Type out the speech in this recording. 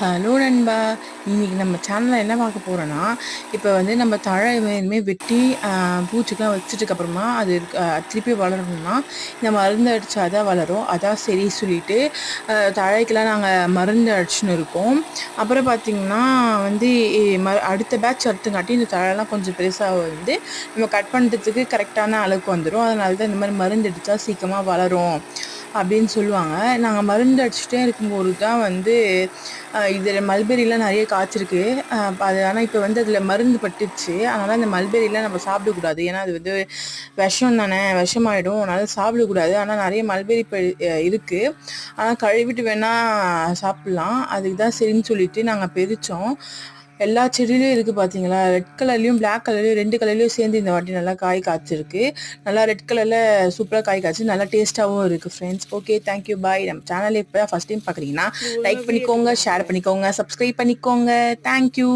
Hello நண்பா! இன்னைக்கு நம்ம சேனல்ல என்ன பார்க்க போறோம்னா, இப்ப வந்து நம்ம தழை இனிமே வெட்டி பூச்சிக்கெல்லாம் வச்சதுக்கப்புறமா அது திருப்பி வளரணும்னா, இந்த மருந்து அடிச்சா தான் வளரும். அதான் சரி சொல்லிட்டு தழைக்கெல்லாம் நாங்க மருந்து அடிச்சுன்னு இருக்கோம். அப்புறம் பார்த்தீங்கன்னா வந்து அடுத்த பேட்ச் அடுத்தங்காட்டி இந்த தழைலாம் கொஞ்சம் பெருசா வந்து நம்ம கட் பண்ணுறதுக்கு கரெக்டான அளவுக்கு வந்துரும். அதனால தான் இந்த மாரி மருந்து அடிச்சா சீக்கிரமா வளரும் அப்படின்னு சொல்லுவாங்க. நாங்க மருந்து அடிச்சுட்டே இருக்கும்போது தான் வந்து இதில மல்பெரிலாம் நெறைய காய்ச்சிருக்கு. அது ஆனா இப்ப வந்து அதில மருந்து பட்டுருச்சு. அதனால அந்த மல்பெரிலாம் நம்ம சாப்பிடக்கூடாது. ஏன்னா அது வந்து விஷம் தானே, விஷமாயிடும். அதனால சாப்பிடக்கூடாது. ஆனா நெறைய மல்பெரி இருக்கு. ஆனா கழுவிட்டு வேணா சாப்பிடலாம். அதுக்கு தான் சரின்னு சொல்லிட்டு நாங்க பிரிச்சோம். எல்லா செடியிலயும் இருக்கு பார்த்தீங்களா? ரெட் கலர்லயும், பிளாக் கலர்லயும் 2 கலர்லயும் சேர்ந்து இந்த வாட்டி நல்லா காய் காய்ச்சிருக்கு. நல்லா ரெட் கலர்ல சூப்பரா காய் காய்ச்சி நல்லா டேஸ்ட்டாவும் இருக்கு ஃப்ரெண்ட்ஸ். ஓகே, தேங்க் யூ, பாய். நம்ம சேனல இப்ப தான் ஃபர்ஸ்ட் டைம் பார்க்குறீங்கன்னா, லைக் பண்ணிக்கோங்க, ஷேர் பண்ணிக்கோங்க, சப்ஸ்கிரைப் பண்ணிக்கோங்க. Thank you.